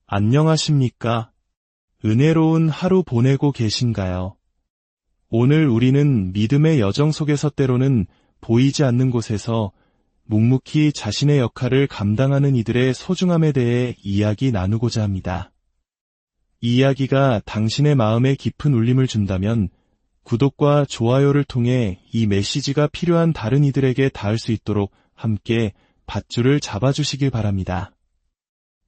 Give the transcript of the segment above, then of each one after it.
안녕하십니까? 은혜로운 하루 보내고 계신가요? 오늘 우리는 믿음의 여정 속에서 때로는 보이지 않는 곳에서 묵묵히 자신의 역할을 감당하는 이들의 소중함에 대해 이야기 나누고자 합니다. 이 이야기가 당신의 마음에 깊은 울림을 준다면 구독과 좋아요를 통해 이 메시지가 필요한 다른 이들에게 닿을 수 있도록 함께 밧줄을 잡아주시길 바랍니다.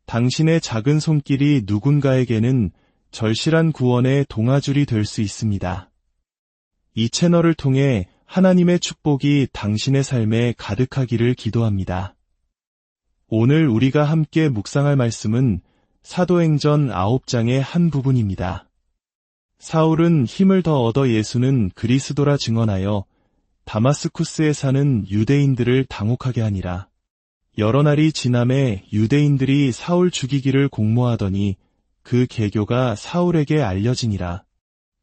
당신의 작은 손길이 누군가에게는 절실한 구원의 동아줄이 될 수 있습니다. 이 채널을 통해 하나님의 축복이 당신의 삶에 가득하기를 기도합니다. 오늘 우리가 함께 묵상할 말씀은 사도행전 9장의 한 부분입니다. 사울은 힘을 더 얻어 예수는 그리스도라 증언하여 다마스쿠스에 사는 유대인들을 당혹하게 하니라. 여러 날이 지남에 유대인들이 사울 죽이기를 공모하더니 그 계교가 사울에게 알려지니라.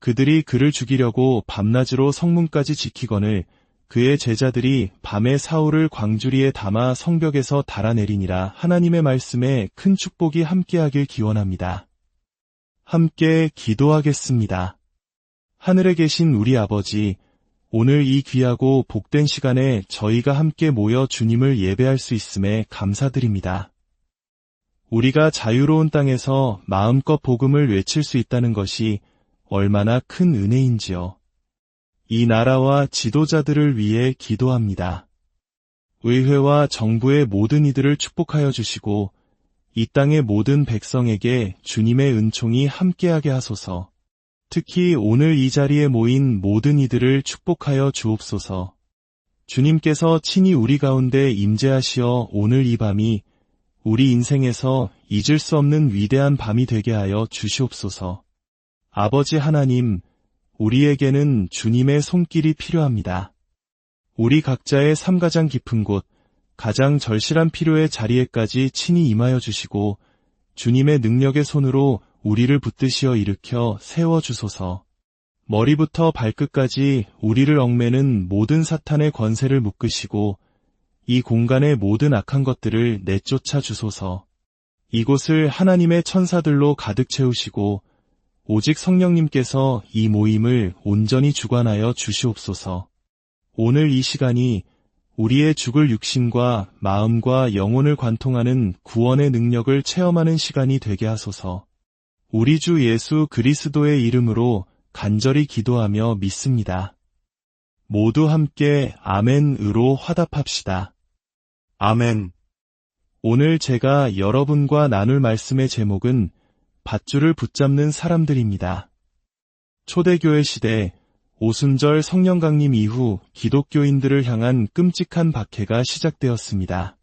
그들이 그를 죽이려고 밤낮으로 성문까지 지키거늘 그의 제자들이 밤에 사울을 광주리에 담아 성벽에서 달아내리니라. 하나님의 말씀에 큰 축복이 함께하길 기원합니다. 함께 기도하겠습니다. 하늘에 계신 우리 아버지, 오늘 이 귀하고 복된 시간에 저희가 함께 모여 주님을 예배할 수 있음에 감사드립니다. 우리가 자유로운 땅에서 마음껏 복음을 외칠 수 있다는 것이 얼마나 큰 은혜인지요. 이 나라와 지도자들을 위해 기도합니다. 의회와 정부의 모든 이들을 축복하여 주시고 이 땅의 모든 백성에게 주님의 은총이 함께하게 하소서. 특히 오늘 이 자리에 모인 모든 이들을 축복하여 주옵소서. 주님께서 친히 우리 가운데 임재하시어 오늘 이 밤이 우리 인생에서 잊을 수 없는 위대한 밤이 되게 하여 주시옵소서. 아버지 하나님, 우리에게는 주님의 손길이 필요합니다. 우리 각자의 삶 가장 깊은 곳, 가장 절실한 필요의 자리에까지 친히 임하여 주시고 주님의 능력의 손으로 우리를 붙드시어 일으켜 세워주소서. 머리부터 발끝까지 우리를 얽매는 모든 사탄의 권세를 묶으시고 이 공간의 모든 악한 것들을 내쫓아 주소서. 이곳을 하나님의 천사들로 가득 채우시고 오직 성령님께서 이 모임을 온전히 주관하여 주시옵소서. 오늘 이 시간이 우리의 죽을 육신과 마음과 영혼을 관통하는 구원의 능력을 체험하는 시간이 되게 하소서. 우리 주 예수 그리스도의 이름으로 간절히 기도하며 믿습니다. 모두 함께 아멘으로 화답합시다. 아멘. 오늘 제가 여러분과 나눌 말씀의 제목은 밧줄을 붙잡는 사람들입니다. 초대교회 시대 오순절 성령 강림 이후 기독교인들을 향한 끔찍한 박해가 시작되었습니다.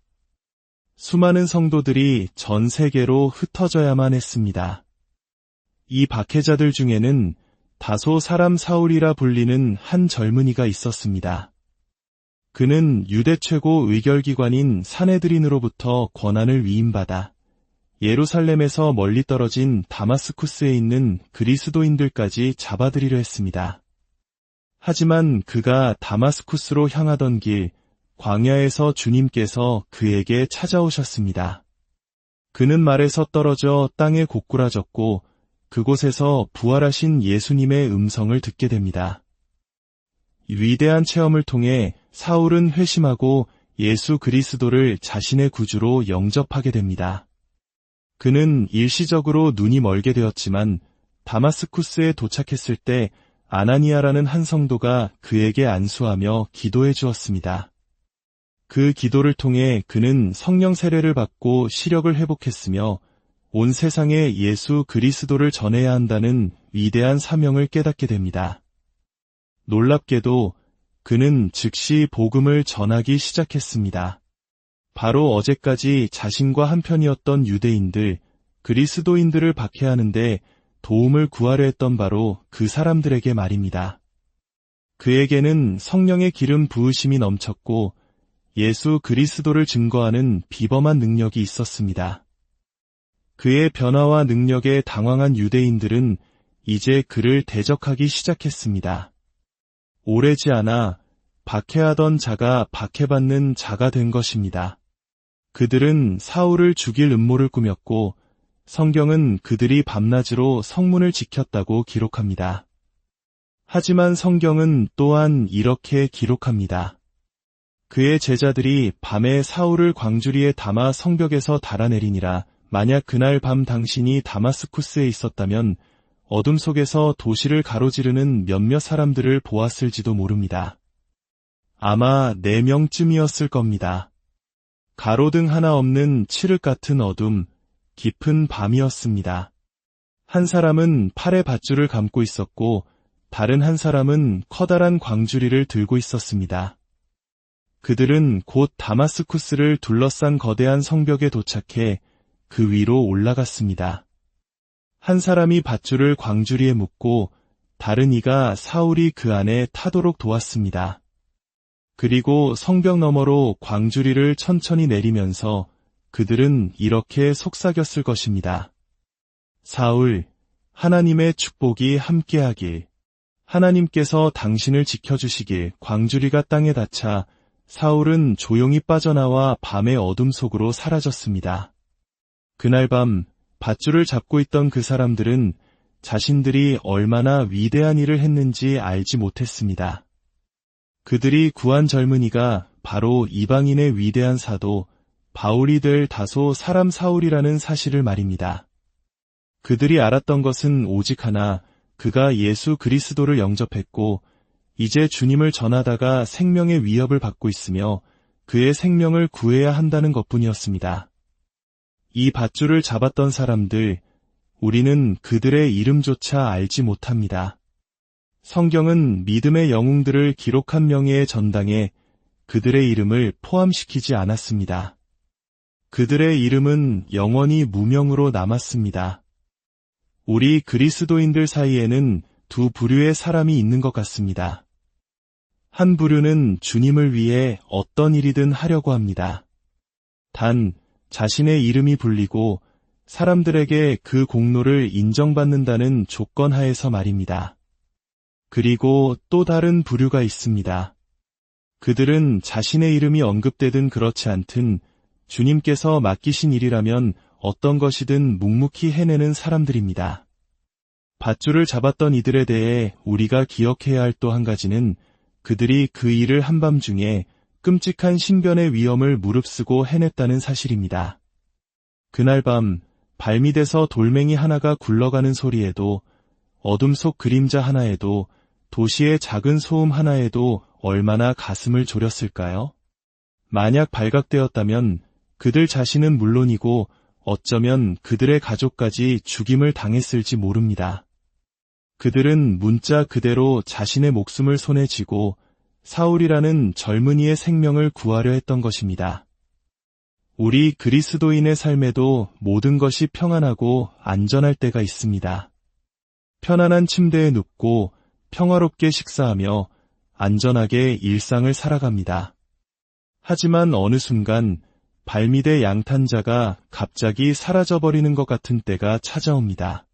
수많은 성도들이 전 세계로 흩어져야만 했습니다. 이 박해자들 중에는 다소 사람 사울이라 불리는 한 젊은이가 있었습니다. 그는 유대 최고 의결기관인 사네드린으로부터 권한을 위임받아 예루살렘에서 멀리 떨어진 다마스쿠스에 있는 그리스도인들까지 잡아들이려 했습니다. 하지만 그가 다마스쿠스로 향하던 길, 광야에서 주님께서 그에게 찾아오셨습니다. 그는 말에서 떨어져 땅에 고꾸라졌고 그곳에서 부활하신 예수님의 음성을 듣게 됩니다. 위대한 체험을 통해 사울은 회심하고 예수 그리스도를 자신의 구주로 영접하게 됩니다. 그는 일시적으로 눈이 멀게 되었지만 다마스쿠스에 도착했을 때 아나니아라는 한 성도가 그에게 안수하며 기도해 주었습니다. 그 기도를 통해 그는 성령 세례를 받고 시력을 회복했으며 온 세상에 예수 그리스도를 전해야 한다는 위대한 사명을 깨닫게 됩니다. 놀랍게도 그는 즉시 복음을 전하기 시작했습니다. 바로 어제까지 자신과 한편이었던 유대인들, 그리스도인들을 박해하는데 도움을 구하려 했던 바로 그 사람들에게 말입니다. 그에게는 성령의 기름 부으심이 넘쳤고 예수 그리스도를 증거하는 비범한 능력이 있었습니다. 그의 변화와 능력에 당황한 유대인들은 이제 그를 대적하기 시작했습니다. 오래지 않아 박해하던 자가 박해받는 자가 된 것입니다. 그들은 사울을 죽일 음모를 꾸몄고 성경은 그들이 밤낮으로 성문을 지켰다고 기록합니다. 하지만 성경은 또한 이렇게 기록합니다. 그의 제자들이 밤에 사울을 광주리에 담아 성벽에서 달아내리니라. 만약 그날 밤 당신이 다마스쿠스에 있었다면 어둠 속에서 도시를 가로지르는 몇몇 사람들을 보았을지도 모릅니다. 아마 4명쯤이었을 겁니다. 가로등 하나 없는 칠흑 같은 어둠, 깊은 밤이었습니다. 한 사람은 팔에 밧줄을 감고 있었고 다른 한 사람은 커다란 광주리를 들고 있었습니다. 그들은 곧 다마스쿠스를 둘러싼 거대한 성벽에 도착해 그 위로 올라갔습니다. 한 사람이 밧줄을 광주리에 묶고 다른 이가 사울이 그 안에 타도록 도왔습니다. 그리고 성벽 너머로 광주리를 천천히 내리면서 그들은 이렇게 속삭였을 것입니다. 사울, 하나님의 축복이 함께하길. 하나님께서 당신을 지켜주시길. 광주리가 땅에 닿자 사울은 조용히 빠져나와 밤의 어둠 속으로 사라졌습니다. 그날 밤 밧줄을 잡고 있던 그 사람들은 자신들이 얼마나 위대한 일을 했는지 알지 못했습니다. 그들이 구한 젊은이가 바로 이방인의 위대한 사도 바울이 될 다소 사람 사울이라는 사실을 말입니다. 그들이 알았던 것은 오직 하나, 그가 예수 그리스도를 영접했고 이제 주님을 전하다가 생명의 위협을 받고 있으며 그의 생명을 구해야 한다는 것뿐이었습니다. 이 밧줄을 잡았던 사람들, 우리는 그들의 이름조차 알지 못합니다. 성경은 믿음의 영웅들을 기록한 명예의 전당에 그들의 이름을 포함시키지 않았습니다. 그들의 이름은 영원히 무명으로 남았습니다. 우리 그리스도인들 사이에는 두 부류의 사람이 있는 것 같습니다. 한 부류는 주님을 위해 어떤 일이든 하려고 합니다. 단, 자신의 이름이 불리고 사람들에게 그 공로를 인정받는다는 조건 하에서 말입니다. 그리고 또 다른 부류가 있습니다. 그들은 자신의 이름이 언급되든 그렇지 않든 주님께서 맡기신 일이라면 어떤 것이든 묵묵히 해내는 사람들입니다. 밧줄을 잡았던 이들에 대해 우리가 기억해야 할 또 한 가지는 그들이 그 일을 한밤중에 끔찍한 신변의 위험을 무릅쓰고 해냈다는 사실입니다. 그날 밤 발밑에서 돌멩이 하나가 굴러가는 소리에도 어둠 속 그림자 하나에도 도시의 작은 소음 하나에도 얼마나 가슴을 졸였을까요? 만약 발각되었다면 그들 자신은 물론이고 어쩌면 그들의 가족까지 죽임을 당했을지 모릅니다. 그들은 문자 그대로 자신의 목숨을 손에 쥐고 사울이라는 젊은이의 생명을 구하려 했던 것입니다. 우리 그리스도인의 삶에도 모든 것이 평안하고 안전할 때가 있습니다. 편안한 침대에 눕고 평화롭게 식사하며 안전하게 일상을 살아갑니다. 하지만 어느 순간 발밑의 양탄자가 갑자기 사라져버리는 것 같은 때가 찾아옵니다.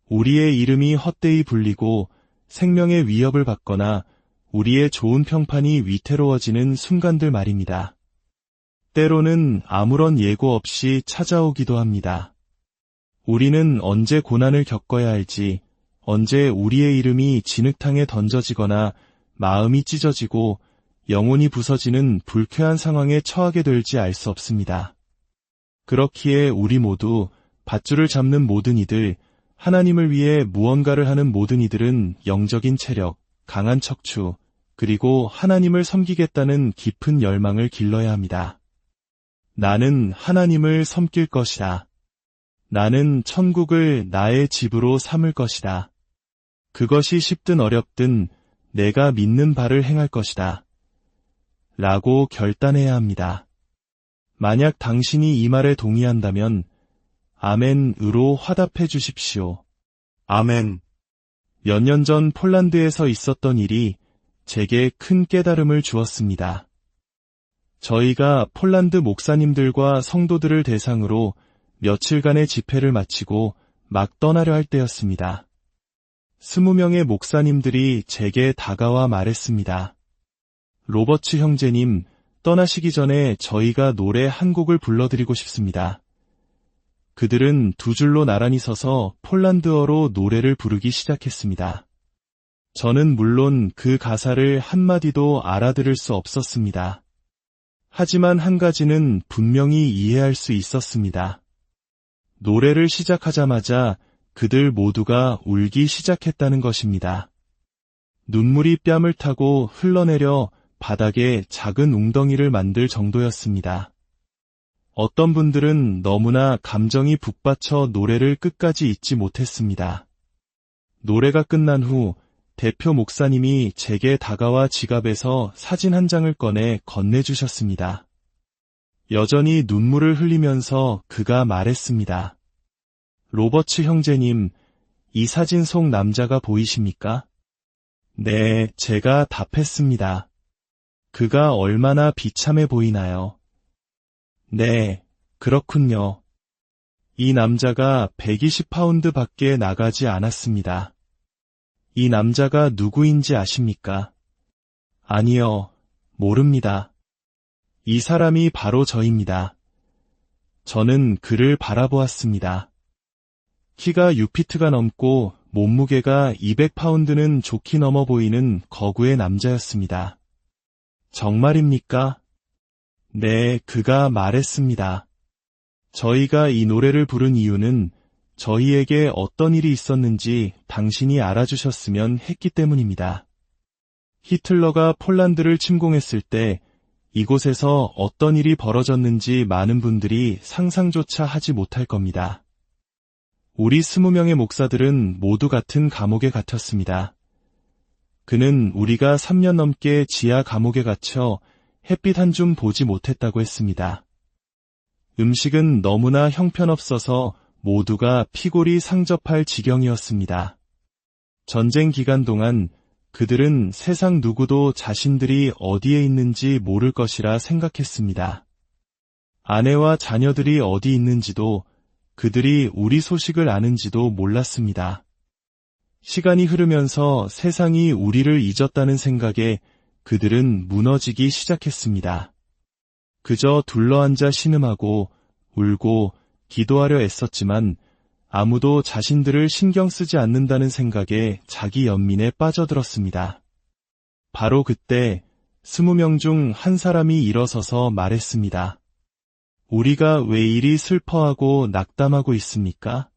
우리의 이름이 헛되이 불리고 생명의 위협을 받거나 우리의 좋은 평판이 위태로워지는 순간들 말입니다. 때로는 아무런 예고 없이 찾아오기도 합니다. 우리는 언제 고난을 겪어야 할지, 언제 우리의 이름이 진흙탕에 던져지거나 마음이 찢어지고 영혼이 부서지는 불쾌한 상황에 처하게 될지 알 수 없습니다. 그렇기에 우리 모두 밧줄을 잡는 모든 이들, 하나님을 위해 무언가를 하는 모든 이들은 영적인 체력, 강한 척추, 그리고 하나님을 섬기겠다는 깊은 열망을 길러야 합니다. 나는 하나님을 섬길 것이다. 나는 천국을 나의 집으로 삼을 것이다. 그것이 쉽든 어렵든 내가 믿는 바를 행할 것이다. 라고 결단해야 합니다. 만약 당신이 이 말에 동의한다면 아멘으로 화답해 주십시오. 아멘. 몇 년 전 폴란드에서 있었던 일이 제게 큰 깨달음을 주었습니다. 저희가 폴란드 목사님들과 성도들을 대상으로 며칠간의 집회를 마치고 막 떠나려 할 때였습니다. 20명의 목사님들이 제게 다가와 말했습니다. 로버츠 형제님, 떠나시기 전에 저희가 노래 한 곡을 불러드리고 싶습니다. 그들은 두 줄로 나란히 서서 폴란드어로 노래를 부르기 시작했습니다. 저는 물론 그 가사를 한마디도 알아들을 수 없었습니다. 하지만 한 가지는 분명히 이해할 수 있었습니다. 노래를 시작하자마자 그들 모두가 울기 시작했다는 것입니다. 눈물이 뺨을 타고 흘러내려 바닥에 작은 웅덩이를 만들 정도였습니다. 어떤 분들은 너무나 감정이 북받쳐 노래를 끝까지 잊지 못했습니다. 노래가 끝난 후 대표 목사님이 제게 다가와 지갑에서 사진 한 장을 꺼내 건네주셨습니다. 여전히 눈물을 흘리면서 그가 말했습니다. 로버츠 형제님, 이 사진 속 남자가 보이십니까? 네, 제가 답했습니다. 그가 얼마나 비참해 보이나요? 네, 그렇군요. 이 남자가 120파운드 밖에 나가지 않았습니다. 이 남자가 누구인지 아십니까? 아니요, 모릅니다. 이 사람이 바로 저입니다. 저는 그를 바라보았습니다. 키가 6피트가 넘고 몸무게가 200파운드는 좋게 넘어 보이는 거구의 남자였습니다. 정말입니까? 네, 그가 말했습니다. 저희가 이 노래를 부른 이유는 저희에게 어떤 일이 있었는지 당신이 알아주셨으면 했기 때문입니다. 히틀러가 폴란드를 침공했을 때 이곳에서 어떤 일이 벌어졌는지 많은 분들이 상상조차 하지 못할 겁니다. 우리 20명의 목사들은 모두 같은 감옥에 갇혔습니다. 그는 우리가 3년 넘게 지하 감옥에 갇혀 햇빛 한 줌 보지 못했다고 했습니다. 음식은 너무나 형편없어서 모두가 피골이 상접할 지경이었습니다. 전쟁 기간 동안 그들은 세상 누구도 자신들이 어디에 있는지 모를 것이라 생각했습니다. 아내와 자녀들이 어디 있는지도 그들이 우리 소식을 아는지도 몰랐습니다. 시간이 흐르면서 세상이 우리를 잊었다는 생각에 그들은 무너지기 시작했습니다. 그저 둘러앉아 신음하고 울고 기도하려 애썼지만 아무도 자신들을 신경 쓰지 않는다는 생각에 자기 연민에 빠져들었습니다. 바로 그때 20명 중 한 사람이 일어서서 말했습니다. 우리가 왜 이리 슬퍼하고 낙담하고 있습니까?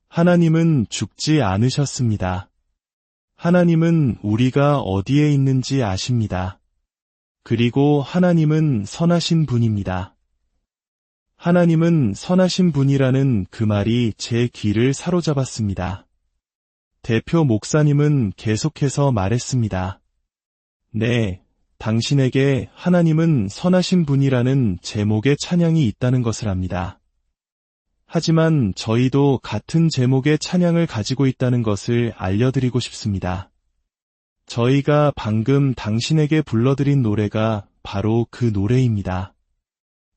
하나님은 죽지 않으셨습니다. 하나님은 우리가 어디에 있는지 아십니다. 그리고 하나님은 선하신 분입니다. 하나님은 선하신 분이라는 그 말이 제 귀를 사로잡았습니다. 대표 목사님은 계속해서 말했습니다. 네, 당신에게 하나님은 선하신 분이라는 제목의 찬양이 있다는 것을 압니다. 하지만 저희도 같은 제목의 찬양을 가지고 있다는 것을 알려드리고 싶습니다. 저희가 방금 당신에게 불러드린 노래가 바로 그 노래입니다.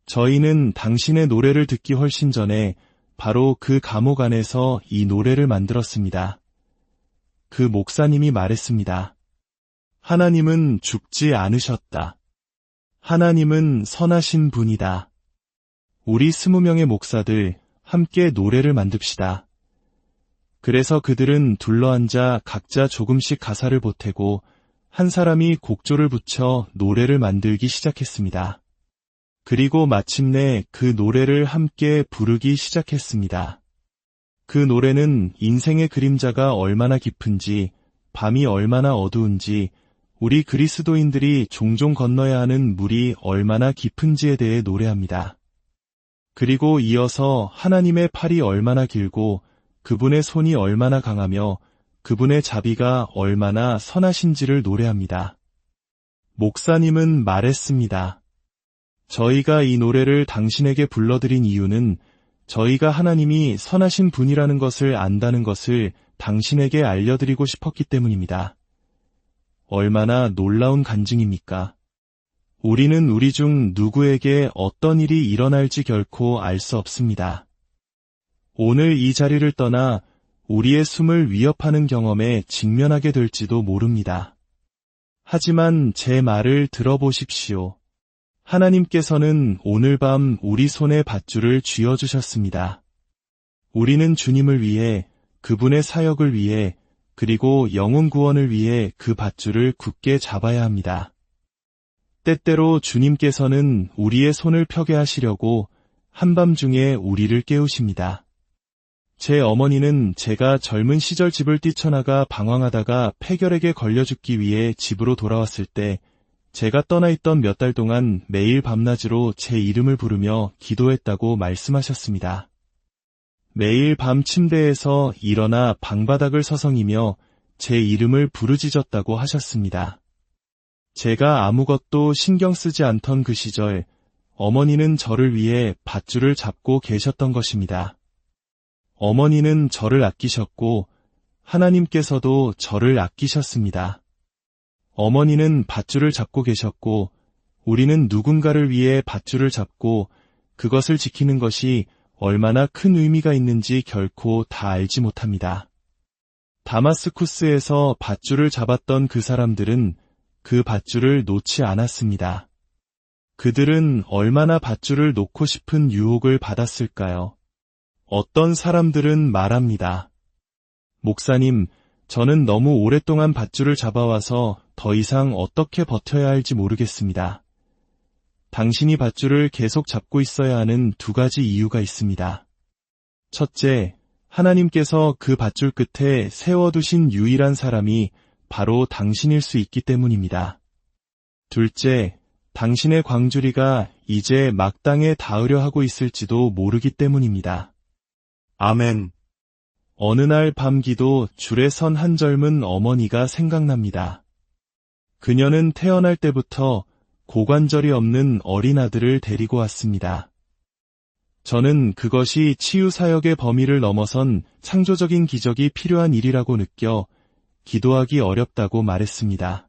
저희는 당신의 노래를 듣기 훨씬 전에 바로 그 감옥 안에서 이 노래를 만들었습니다. 그 목사님이 말했습니다. 하나님은 죽지 않으셨다. 하나님은 선하신 분이다. 우리 20명의 목사들 함께 노래를 만듭시다. 그래서 그들은 둘러앉아 각자 조금씩 가사를 보태고 한 사람이 곡조를 붙여 노래를 만들기 시작했습니다. 그리고 마침내 그 노래를 함께 부르기 시작했습니다. 그 노래는 인생의 그림자가 얼마나 깊은지, 밤이 얼마나 어두운지, 우리 그리스도인들이 종종 건너야 하는 물이 얼마나 깊은지에 대해 노래합니다. 그리고 이어서 하나님의 팔이 얼마나 길고 그분의 손이 얼마나 강하며 그분의 자비가 얼마나 선하신지를 노래합니다. 목사님은 말했습니다. 저희가 이 노래를 당신에게 불러드린 이유는 저희가 하나님이 선하신 분이라는 것을 안다는 것을 당신에게 알려드리고 싶었기 때문입니다. 얼마나 놀라운 간증입니까? 우리는 우리 중 누구에게 어떤 일이 일어날지 결코 알 수 없습니다. 오늘 이 자리를 떠나 우리의 숨을 위협하는 경험에 직면하게 될지도 모릅니다. 하지만 제 말을 들어보십시오. 하나님께서는 오늘 밤 우리 손에 밧줄을 쥐어주셨습니다. 우리는 주님을 위해, 그분의 사역을 위해, 그리고 영혼 구원을 위해 그 밧줄을 굳게 잡아야 합니다. 때때로 주님께서는 우리의 손을 펴게 하시려고 한밤중에 우리를 깨우십니다. 제 어머니는 제가 젊은 시절 집을 뛰쳐나가 방황하다가 폐결핵에 걸려 죽기 위해 집으로 돌아왔을 때 제가 떠나 있던 몇 달 동안 매일 밤낮으로 제 이름을 부르며 기도했다고 말씀하셨습니다. 매일 밤 침대에서 일어나 방바닥을 서성이며 제 이름을 부르짖었다고 하셨습니다. 제가 아무것도 신경 쓰지 않던 그 시절, 어머니는 저를 위해 밧줄을 잡고 계셨던 것입니다. 어머니는 저를 아끼셨고 하나님께서도 저를 아끼셨습니다. 어머니는 밧줄을 잡고 계셨고 우리는 누군가를 위해 밧줄을 잡고 그것을 지키는 것이 얼마나 큰 의미가 있는지 결코 다 알지 못합니다. 다마스쿠스에서 밧줄을 잡았던 그 사람들은 그 밧줄을 놓지 않았습니다. 그들은 얼마나 밧줄을 놓고 싶은 유혹을 받았을까요? 어떤 사람들은 말합니다. 목사님, 저는 너무 오랫동안 밧줄을 잡아와서 더 이상 어떻게 버텨야 할지 모르겠습니다. 당신이 밧줄을 계속 잡고 있어야 하는 두 가지 이유가 있습니다. 첫째, 하나님께서 그 밧줄 끝에 세워두신 유일한 사람이 바로 당신일 수 있기 때문입니다. 둘째, 당신의 광주리가 이제 막당에 닿으려 하고 있을지도 모르기 때문입니다. 아멘. 어느 날 밤 기도 줄에 선 한 젊은 어머니가 생각납니다. 그녀는 태어날 때부터 고관절이 없는 어린 아들을 데리고 왔습니다. 저는 그것이 치유사역의 범위를 넘어선 창조적인 기적이 필요한 일이라고 느껴 기도하기 어렵다고 말했습니다.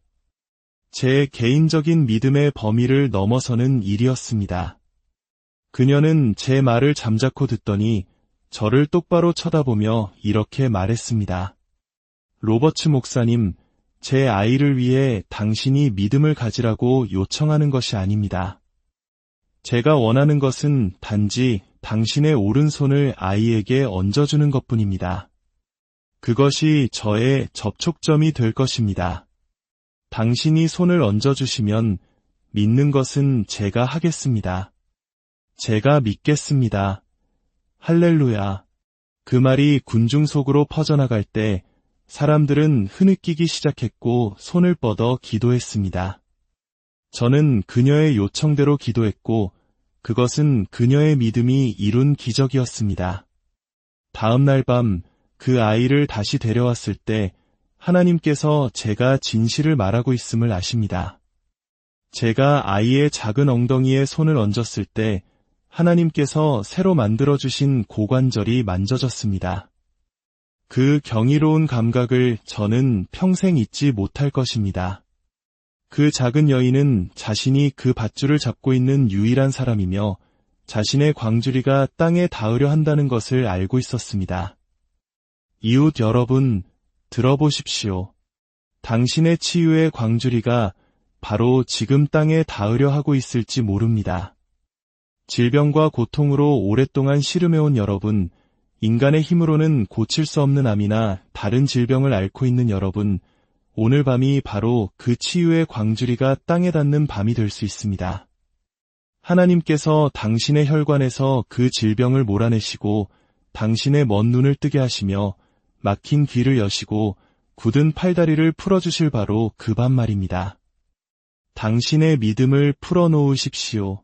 제 개인적인 믿음의 범위를 넘어서는 일이었습니다. 그녀는 제 말을 잠자코 듣더니 저를 똑바로 쳐다보며 이렇게 말했습니다. 로버츠 목사님, 제 아이를 위해 당신이 믿음을 가지라고 요청하는 것이 아닙니다. 제가 원하는 것은 단지 당신의 오른손을 아이에게 얹어주는 것뿐입니다. 그것이 저의 접촉점이 될 것입니다. 당신이 손을 얹어주시면 믿는 것은 제가 하겠습니다. 제가 믿겠습니다. 할렐루야. 그 말이 군중 속으로 퍼져나갈 때 사람들은 흐느끼기 시작했고 손을 뻗어 기도했습니다. 저는 그녀의 요청대로 기도했고 그것은 그녀의 믿음이 이룬 기적이었습니다. 다음 날 밤 그 아이를 다시 데려왔을 때 하나님께서 제가 진실을 말하고 있음을 아십니다. 제가 아이의 작은 엉덩이에 손을 얹었을 때 하나님께서 새로 만들어주신 고관절이 만져졌습니다. 그 경이로운 감각을 저는 평생 잊지 못할 것입니다. 그 작은 여인은 자신이 그 밧줄을 잡고 있는 유일한 사람이며 자신의 광주리가 땅에 닿으려 한다는 것을 알고 있었습니다. 이웃 여러분, 들어보십시오. 당신의 치유의 광주리가 바로 지금 땅에 닿으려 하고 있을지 모릅니다. 질병과 고통으로 오랫동안 씨름해온 여러분, 인간의 힘으로는 고칠 수 없는 암이나 다른 질병을 앓고 있는 여러분, 오늘 밤이 바로 그 치유의 광주리가 땅에 닿는 밤이 될 수 있습니다. 하나님께서 당신의 혈관에서 그 질병을 몰아내시고 당신의 먼 눈을 뜨게 하시며 막힌 귀를 여시고 굳은 팔다리를 풀어주실 바로 그 밤 말입니다. 당신의 믿음을 풀어놓으십시오.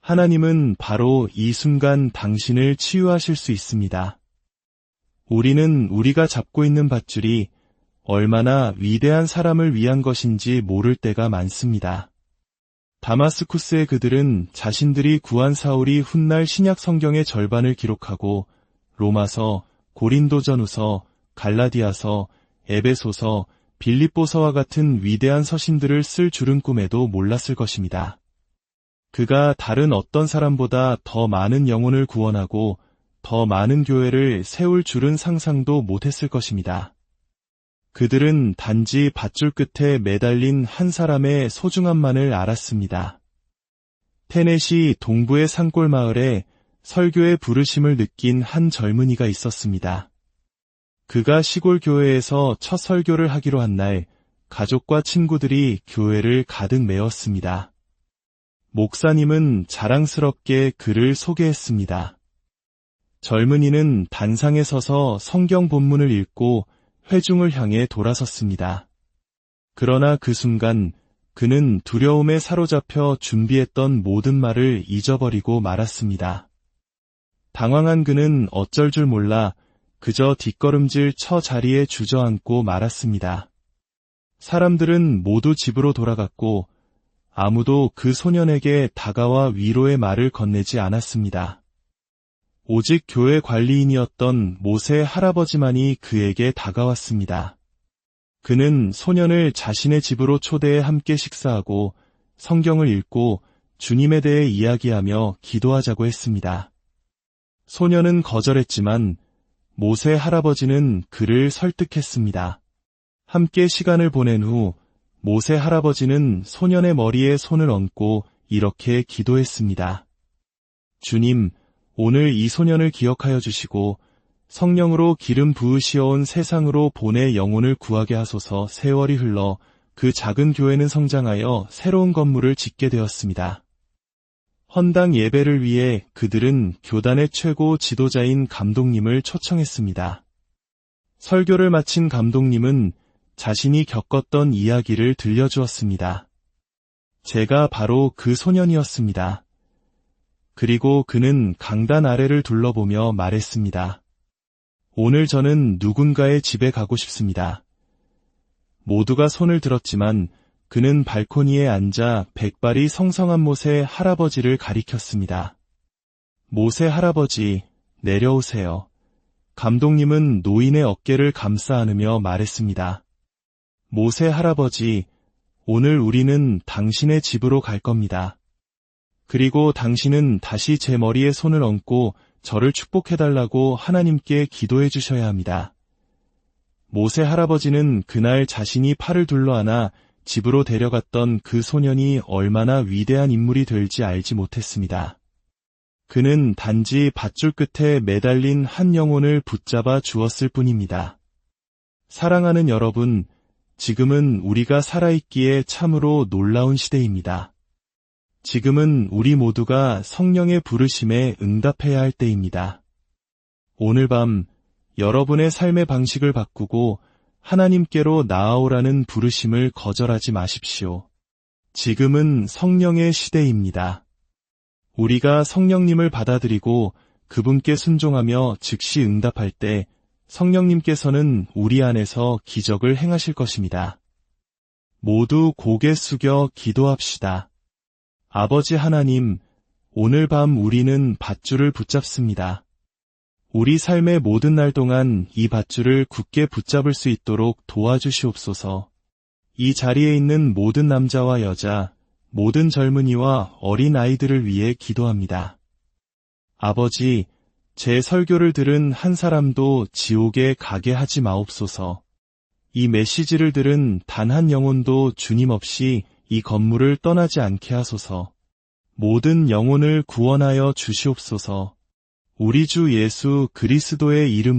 하나님은 바로 이 순간 당신을 치유하실 수 있습니다. 우리는 우리가 잡고 있는 밧줄이 얼마나 위대한 사람을 위한 것인지 모를 때가 많습니다. 다마스쿠스의 그들은 자신들이 구한 사울이 훗날 신약 성경의 절반을 기록하고 로마서, 고린도전후서, 갈라디아서, 에베소서, 빌립보서와 같은 위대한 서신들을 쓸 줄은 꿈에도 몰랐을 것입니다. 그가 다른 어떤 사람보다 더 많은 영혼을 구원하고 더 많은 교회를 세울 줄은 상상도 못했을 것입니다. 그들은 단지 밧줄 끝에 매달린 한 사람의 소중함만을 알았습니다. 테넷이 동부의 산골 마을에 설교의 부르심을 느낀 한 젊은이가 있었습니다. 그가 시골 교회에서 첫 설교를 하기로 한 날, 가족과 친구들이 교회를 가득 메웠습니다. 목사님은 자랑스럽게 그를 소개했습니다. 젊은이는 단상에 서서 성경 본문을 읽고 회중을 향해 돌아섰습니다. 그러나 그 순간 그는 두려움에 사로잡혀 준비했던 모든 말을 잊어버리고 말았습니다. 당황한 그는 어쩔 줄 몰라 그저 뒷걸음질 쳐 자리에 주저앉고 말았습니다. 사람들은 모두 집으로 돌아갔고 아무도 그 소년에게 다가와 위로의 말을 건네지 않았습니다. 오직 교회 관리인이었던 모세 할아버지만이 그에게 다가왔습니다. 그는 소년을 자신의 집으로 초대해 함께 식사하고 성경을 읽고 주님에 대해 이야기하며 기도하자고 했습니다. 소년은 거절했지만 모세 할아버지는 그를 설득했습니다. 함께 시간을 보낸 후 모세 할아버지는 소년의 머리에 손을 얹고 이렇게 기도했습니다. 주님, 오늘 이 소년을 기억하여 주시고 성령으로 기름 부으시어온 세상으로 본의 영혼을 구하게 하소서. 세월이 흘러 그 작은 교회는 성장하여 새로운 건물을 짓게 되었습니다. 헌당 예배를 위해 그들은 교단의 최고 지도자인 감독님을 초청했습니다. 설교를 마친 감독님은 자신이 겪었던 이야기를 들려주었습니다. 제가 바로 그 소년이었습니다. 그리고 그는 강단 아래를 둘러보며 말했습니다. 오늘 저는 누군가의 집에 가고 싶습니다. 모두가 손을 들었지만 그는 발코니에 앉아 백발이 성성한 모세 할아버지를 가리켰습니다. 모세 할아버지, 내려오세요. 감독님은 노인의 어깨를 감싸 안으며 말했습니다. 모세 할아버지, 오늘 우리는 당신의 집으로 갈 겁니다. 그리고 당신은 다시 제 머리에 손을 얹고 저를 축복해달라고 하나님께 기도해 주셔야 합니다. 모세 할아버지는 그날 자신이 팔을 둘러안아 집으로 데려갔던 그 소년이 얼마나 위대한 인물이 될지 알지 못했습니다. 그는 단지 밧줄 끝에 매달린 한 영혼을 붙잡아 주었을 뿐입니다. 사랑하는 여러분, 지금은 우리가 살아있기에 참으로 놀라운 시대입니다. 지금은 우리 모두가 성령의 부르심에 응답해야 할 때입니다. 오늘 밤 여러분의 삶의 방식을 바꾸고 하나님께로 나아오라는 부르심을 거절하지 마십시오. 지금은 성령의 시대입니다. 우리가 성령님을 받아들이고 그분께 순종하며 즉시 응답할 때 성령님께서는 우리 안에서 기적을 행하실 것입니다. 모두 고개 숙여 기도합시다. 아버지 하나님, 오늘 밤 우리는 밧줄을 붙잡습니다. 우리 삶의 모든 날 동안 이 밧줄을 굳게 붙잡을 수 있도록 도와주시옵소서. 이 자리에 있는 모든 남자와 여자, 모든 젊은이와 어린 아이들을 위해 기도합니다. 아버지, 제 설교를 들은 한 사람도 지옥에 가게 하지 마옵소서. 이 메시지를 들은 단 한 영혼도 주님 없이 이 건물을 떠나지 않게 하소서. 모든 영혼을 구원하여 주시옵소서. 우리 주 예수 그리스도의 이름